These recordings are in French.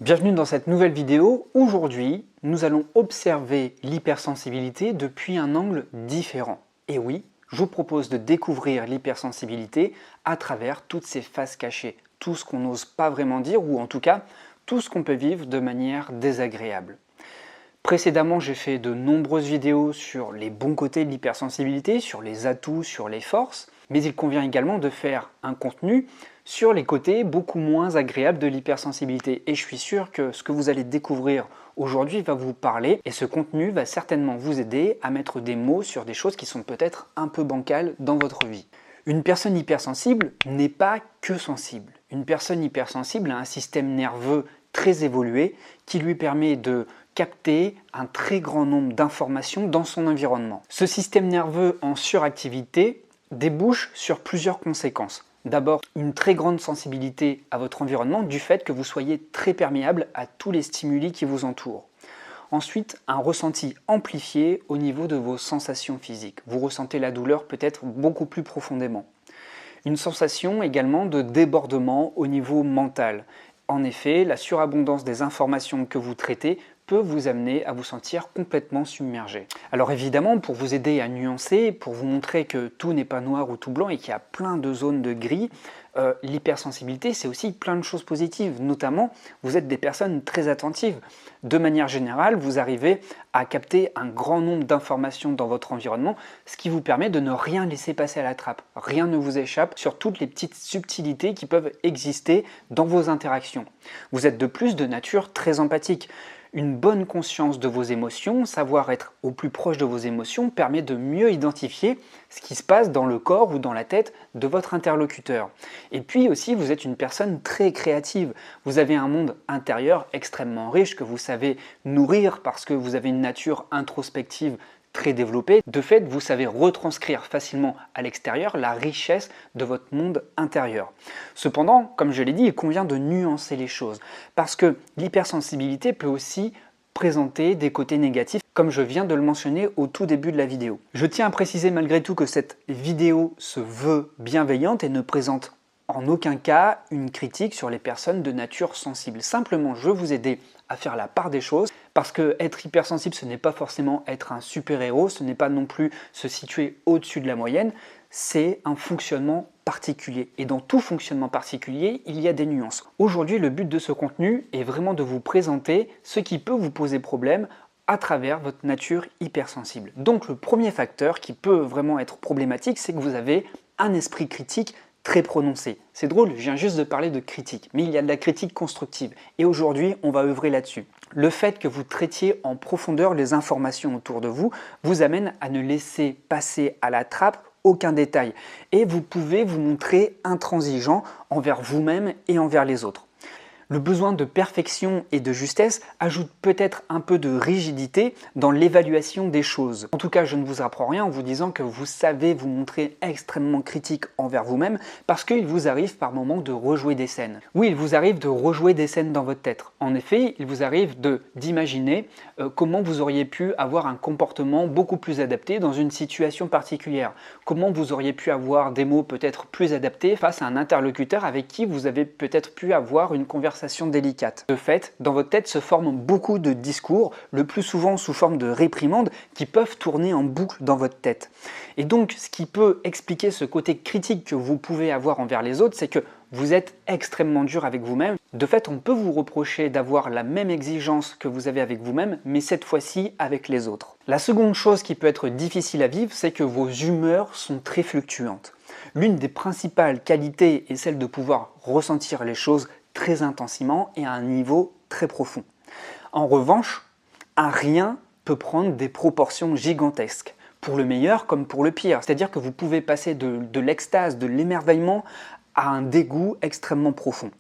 Bienvenue dans cette nouvelle vidéo. Aujourd'hui, nous allons observer l'hypersensibilité depuis un angle différent. Et oui, je vous propose de découvrir l'hypersensibilité à travers toutes ces faces cachées, tout ce qu'on n'ose pas vraiment dire ou en tout cas tout ce qu'on peut vivre de manière désagréable. Précédemment, j'ai fait de nombreuses vidéos sur les bons côtés de l'hypersensibilité, sur les atouts, sur les forces, mais il convient également de faire un contenu sur les côtés beaucoup moins agréables de l'hypersensibilité. Et je suis sûr que ce que vous allez découvrir aujourd'hui va vous parler et ce contenu va certainement vous aider à mettre des mots sur des choses qui sont peut-être un peu bancales dans votre vie. Une personne hypersensible n'est pas que sensible. Une personne hypersensible a un système nerveux très évolué qui lui permet de capter un très grand nombre d'informations dans son environnement. Ce système nerveux en suractivité débouche sur plusieurs conséquences. D'abord, une très grande sensibilité à votre environnement du fait que vous soyez très perméable à tous les stimuli qui vous entourent. Ensuite, un ressenti amplifié au niveau de vos sensations physiques. Vous ressentez la douleur peut-être beaucoup plus profondément. Une sensation également de débordement au niveau mental. En effet, la surabondance des informations que vous traitez peut vous amener à vous sentir complètement submergé. Alors évidemment, pour vous aider à nuancer, pour vous montrer que tout n'est pas noir ou tout blanc et qu'il y a plein de zones de gris, l'hypersensibilité, c'est aussi plein de choses positives. Notamment, vous êtes des personnes très attentives. De manière générale, vous arrivez à capter un grand nombre d'informations dans votre environnement, ce qui vous permet de ne rien laisser passer à la trappe. Rien ne vous échappe sur toutes les petites subtilités qui peuvent exister dans vos interactions. Vous êtes de plus de nature très empathique. Une bonne conscience de vos émotions, savoir être au plus proche de vos émotions, permet de mieux identifier ce qui se passe dans le corps ou dans la tête de votre interlocuteur. Et puis aussi, vous êtes une personne très créative. Vous avez un monde intérieur extrêmement riche que vous savez nourrir parce que vous avez une nature introspective très développée. De fait, vous savez retranscrire facilement à l'extérieur la richesse de votre monde intérieur. Cependant, comme je l'ai dit, il convient de nuancer les choses parce que l'hypersensibilité peut aussi présenter des côtés négatifs, comme je viens de le mentionner au tout début de la vidéo. Je tiens à préciser malgré tout que cette vidéo se veut bienveillante et ne présente en aucun cas une critique sur les personnes de nature sensible. Simplement, je veux vous aider à faire la part des choses parce que être hypersensible, ce n'est pas forcément être un super-héros, ce n'est pas non plus se situer au-dessus de la moyenne, c'est un fonctionnement particulier. Et dans tout fonctionnement particulier, il y a des nuances. Aujourd'hui, le but de ce contenu est vraiment de vous présenter ce qui peut vous poser problème à travers votre nature hypersensible. Donc le premier facteur qui peut vraiment être problématique, c'est que vous avez un esprit critique très prononcé. C'est drôle, je viens juste de parler de critique, mais il y a de la critique constructive. Et aujourd'hui, on va œuvrer là-dessus. Le fait que vous traitiez en profondeur les informations autour de vous vous amène à ne laisser passer à la trappe aucun détail. Et vous pouvez vous montrer intransigeant envers vous-même et envers les autres. Le besoin de perfection et de justesse ajoute peut-être un peu de rigidité dans l'évaluation des choses. En tout cas, je ne vous apprends rien en vous disant que vous savez vous montrer extrêmement critique envers vous-même parce qu'il vous arrive par moments de rejouer des scènes. Oui, il vous arrive de rejouer des scènes dans votre tête. En effet, il vous arrive d'imaginer comment vous auriez pu avoir un comportement beaucoup plus adapté dans une situation particulière. Comment vous auriez pu avoir des mots peut-être plus adaptés face à un interlocuteur avec qui vous avez peut-être pu avoir une conversation délicate. De fait, dans votre tête se forment beaucoup de discours, le plus souvent sous forme de réprimandes, qui peuvent tourner en boucle dans votre tête. Et donc, ce qui peut expliquer ce côté critique que vous pouvez avoir envers les autres, c'est que vous êtes extrêmement dur avec vous-même. De fait, on peut vous reprocher d'avoir la même exigence que vous avez avec vous-même, mais cette fois-ci avec les autres. La seconde chose qui peut être difficile à vivre, c'est que vos humeurs sont très fluctuantes. L'une des principales qualités est celle de pouvoir ressentir les choses très intensément et à un niveau très profond. En revanche, un rien peut prendre des proportions gigantesques, pour le meilleur comme pour le pire. C'est-à-dire que vous pouvez passer de l'extase, de l'émerveillement à un dégoût extrêmement profond.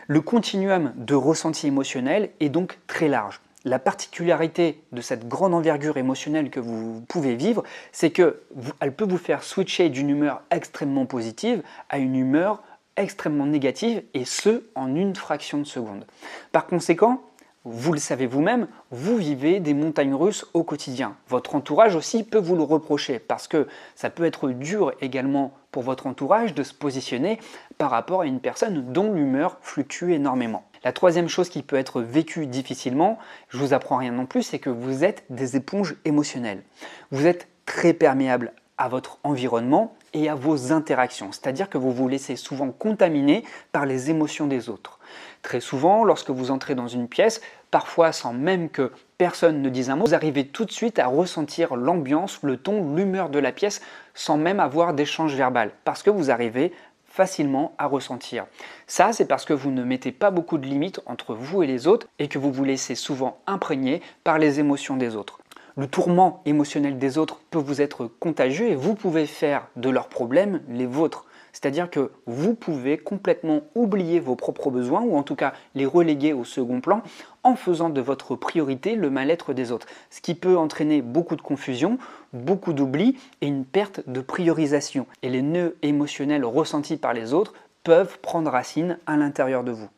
Le continuum de ressenti émotionnel est donc très large. La particularité de cette grande envergure émotionnelle que vous pouvez vivre, c'est qu'elle peut vous faire switcher d'une humeur extrêmement positive à une humeur extrêmement négative et ce, en une fraction de seconde. Par conséquent, vous le savez vous-même, vous vivez des montagnes russes au quotidien. Votre entourage aussi peut vous le reprocher parce que ça peut être dur également pour votre entourage de se positionner par rapport à une personne dont l'humeur fluctue énormément. La troisième chose qui peut être vécue difficilement, je vous apprends rien non plus, c'est que vous êtes des éponges émotionnelles. Vous êtes très perméable à votre environnement et à vos interactions, c'est-à-dire que vous vous laissez souvent contaminer par les émotions des autres. Très souvent, lorsque vous entrez dans une pièce, parfois sans même que personne ne dise un mot, vous arrivez tout de suite à ressentir l'ambiance, le ton, l'humeur de la pièce sans même avoir d'échange verbal, parce que vous arrivez facilement à ressentir. Ça, c'est parce que vous ne mettez pas beaucoup de limites entre vous et les autres et que vous vous laissez souvent imprégner par les émotions des autres. Le tourment émotionnel des autres peut vous être contagieux et vous pouvez faire de leurs problèmes les vôtres. C'est-à-dire que vous pouvez complètement oublier vos propres besoins ou en tout cas les reléguer au second plan en faisant de votre priorité le mal-être des autres. Ce qui peut entraîner beaucoup de confusion, beaucoup d'oubli et une perte de priorisation. Et les nœuds émotionnels ressentis par les autres peuvent prendre racine à l'intérieur de vous.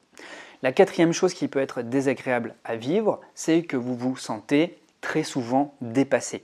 La quatrième chose qui peut être désagréable à vivre, c'est que vous vous sentez très souvent dépassé.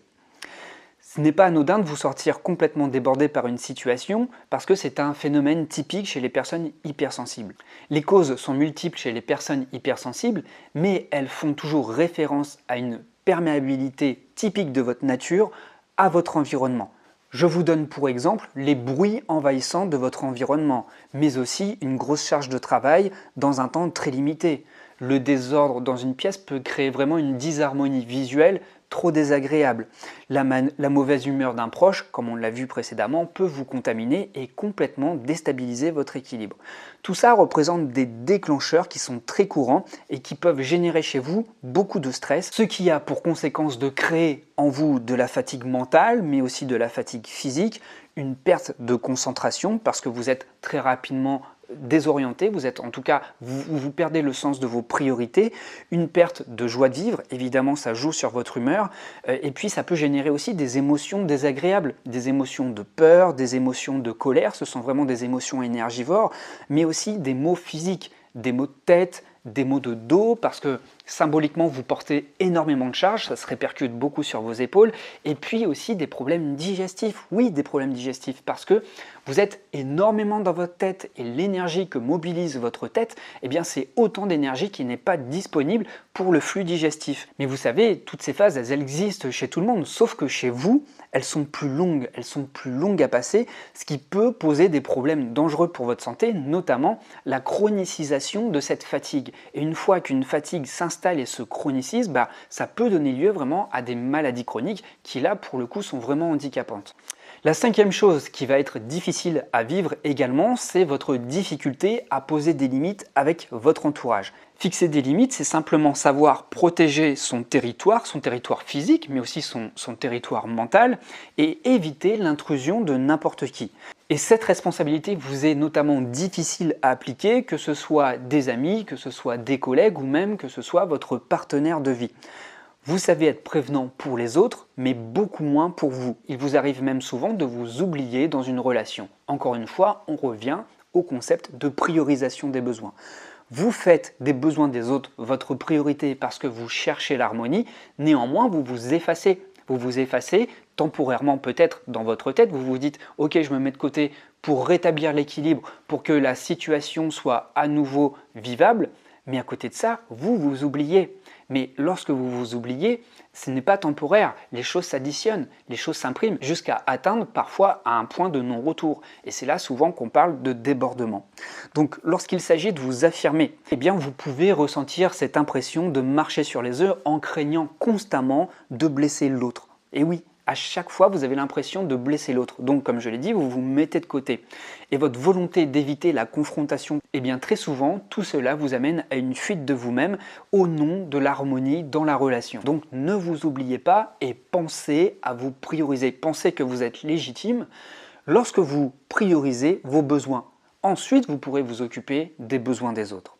Ce n'est pas anodin de vous sortir complètement débordé par une situation parce que c'est un phénomène typique chez les personnes hypersensibles. Les causes sont multiples chez les personnes hypersensibles, mais elles font toujours référence à une perméabilité typique de votre nature à votre environnement. Je vous donne pour exemple les bruits envahissants de votre environnement, mais aussi une grosse charge de travail dans un temps très limité. Le désordre dans une pièce peut créer vraiment une disharmonie visuelle trop désagréable. La mauvaise humeur d'un proche, comme on l'a vu précédemment, peut vous contaminer et complètement déstabiliser votre équilibre. Tout ça représente des déclencheurs qui sont très courants et qui peuvent générer chez vous beaucoup de stress, ce qui a pour conséquence de créer en vous de la fatigue mentale, mais aussi de la fatigue physique, une perte de concentration parce que vous êtes très rapidement désorienté, vous perdez le sens de vos priorités, une perte de joie de vivre, évidemment ça joue sur votre humeur, et puis ça peut générer aussi des émotions désagréables, des émotions de peur, des émotions de colère, ce sont vraiment des émotions énergivores, mais aussi des maux physiques, des maux de tête, des maux de dos, parce que symboliquement vous portez énormément de charge, ça se répercute beaucoup sur vos épaules, et puis aussi des problèmes digestifs, oui des problèmes digestifs, parce que vous êtes énormément dans votre tête et l'énergie que mobilise votre tête, eh bien c'est autant d'énergie qui n'est pas disponible pour le flux digestif. Mais vous savez, toutes ces phases, elles existent chez tout le monde, sauf que chez vous, elles sont plus longues à passer, ce qui peut poser des problèmes dangereux pour votre santé, notamment la chronicisation de cette fatigue. Et une fois qu'une fatigue s'installe et se chronicise, ça peut donner lieu vraiment à des maladies chroniques qui là, pour le coup, sont vraiment handicapantes. La cinquième chose qui va être difficile à vivre également, c'est votre difficulté à poser des limites avec votre entourage. Fixer des limites, c'est simplement savoir protéger son territoire physique, mais aussi son territoire mental, et éviter l'intrusion de n'importe qui. Et cette responsabilité vous est notamment difficile à appliquer, que ce soit des amis, que ce soit des collègues, ou même que ce soit votre partenaire de vie. Vous savez être prévenant pour les autres, mais beaucoup moins pour vous. Il vous arrive même souvent de vous oublier dans une relation. Encore une fois, on revient au concept de priorisation des besoins. Vous faites des besoins des autres votre priorité parce que vous cherchez l'harmonie, néanmoins vous vous effacez. Vous vous effacez temporairement peut-être dans votre tête, vous vous dites « ok, je me mets de côté pour rétablir l'équilibre, pour que la situation soit à nouveau vivable », mais à côté de ça, vous vous oubliez. Mais lorsque vous vous oubliez, ce n'est pas temporaire, les choses s'additionnent, les choses s'impriment jusqu'à atteindre parfois à un point de non-retour. Et c'est là souvent qu'on parle de débordement. Donc lorsqu'il s'agit de vous affirmer, eh bien vous pouvez ressentir cette impression de marcher sur les œufs en craignant constamment de blesser l'autre. Et oui, à chaque fois, vous avez l'impression de blesser l'autre. Donc, comme je l'ai dit, vous vous mettez de côté. Et votre volonté d'éviter la confrontation, eh bien très souvent, tout cela vous amène à une fuite de vous-même au nom de l'harmonie dans la relation. Donc, ne vous oubliez pas et pensez à vous prioriser. Pensez que vous êtes légitime lorsque vous priorisez vos besoins. Ensuite, vous pourrez vous occuper des besoins des autres.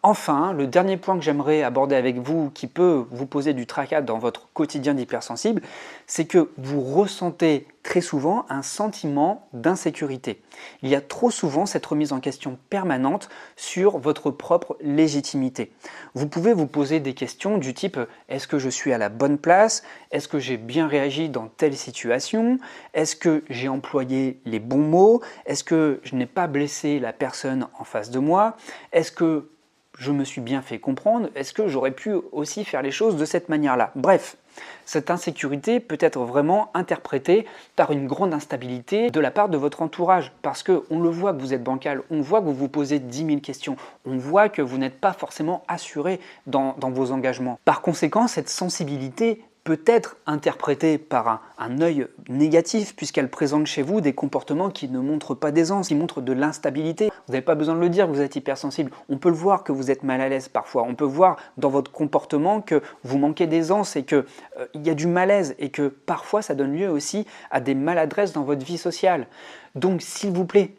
Enfin, le dernier point que j'aimerais aborder avec vous, qui peut vous poser du tracas dans votre quotidien d'hypersensible, c'est que vous ressentez très souvent un sentiment d'insécurité. Il y a trop souvent cette remise en question permanente sur votre propre légitimité. Vous pouvez vous poser des questions du type « est-ce que je suis à la bonne place ? Est-ce que j'ai bien réagi dans telle situation ? Est-ce que j'ai employé les bons mots ? Est-ce que je n'ai pas blessé la personne en face de moi ? Est-ce que je me suis bien fait comprendre? Est-ce que j'aurais pu aussi faire les choses de cette manière-là? Bref, cette insécurité peut être vraiment interprétée par une grande instabilité de la part de votre entourage, parce qu'on le voit que vous êtes bancal, on voit que vous vous posez 10 000 questions, on voit que vous n'êtes pas forcément assuré dans vos engagements. Par conséquent, cette sensibilité peut être interprétée par un œil négatif, puisqu'elle présente chez vous des comportements qui ne montrent pas d'aisance, qui montrent de l'instabilité. Vous n'avez pas besoin de le dire que vous êtes hypersensible. On peut le voir que vous êtes mal à l'aise parfois. On peut voir dans votre comportement que vous manquez d'aisance et qu'il y a du malaise et que parfois ça donne lieu aussi à des maladresses dans votre vie sociale. Donc s'il vous plaît,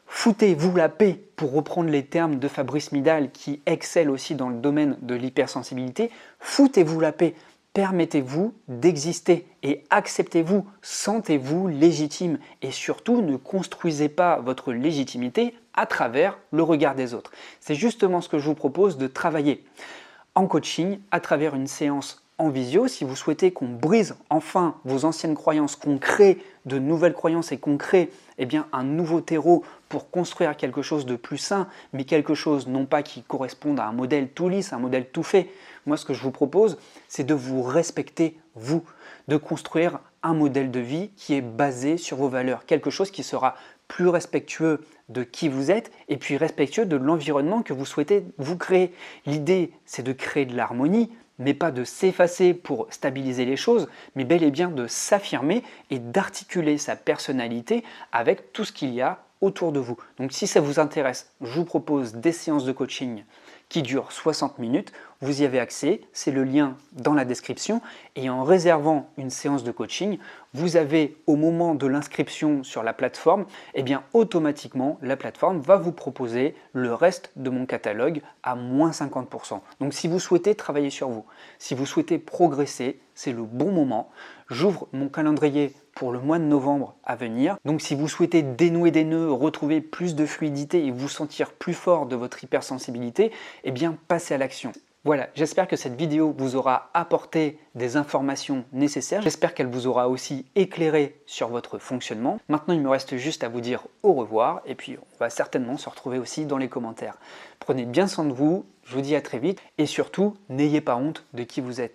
foutez-vous la paix, pour reprendre les termes de Fabrice Midal qui excelle aussi dans le domaine de l'hypersensibilité, foutez-vous la paix. Permettez-vous d'exister et acceptez-vous, sentez-vous légitime et surtout ne construisez pas votre légitimité à travers le regard des autres. C'est justement ce que je vous propose de travailler en coaching à travers une séance en visio. Si vous souhaitez qu'on brise enfin vos anciennes croyances, qu'on crée de nouvelles croyances et qu'on crée un nouveau terreau pour construire quelque chose de plus sain, mais quelque chose non pas qui corresponde à un modèle tout lisse, un modèle tout fait. Moi, ce que je vous propose, c'est de vous respecter, vous, de construire un modèle de vie qui est basé sur vos valeurs, quelque chose qui sera plus respectueux de qui vous êtes et puis respectueux de l'environnement que vous souhaitez vous créer. L'idée, c'est de créer de l'harmonie, mais pas de s'effacer pour stabiliser les choses, mais bel et bien de s'affirmer et d'articuler sa personnalité avec tout ce qu'il y a autour de vous. Donc si ça vous intéresse, je vous propose des séances de coaching qui durent 60 minutes. Vous y avez accès, c'est le lien dans la description. Et en réservant une séance de coaching, vous avez au moment de l'inscription sur la plateforme, automatiquement la plateforme va vous proposer le reste de mon catalogue à moins 50%. Donc si vous souhaitez travailler sur vous, si vous souhaitez progresser, c'est le bon moment. J'ouvre mon calendrier pour le mois de novembre à venir. Donc si vous souhaitez dénouer des nœuds, retrouver plus de fluidité et vous sentir plus fort de votre hypersensibilité, passez à l'action. Voilà, j'espère que cette vidéo vous aura apporté des informations nécessaires. J'espère qu'elle vous aura aussi éclairé sur votre fonctionnement. Maintenant, il me reste juste à vous dire au revoir et puis on va certainement se retrouver aussi dans les commentaires. Prenez bien soin de vous, je vous dis à très vite et surtout, n'ayez pas honte de qui vous êtes.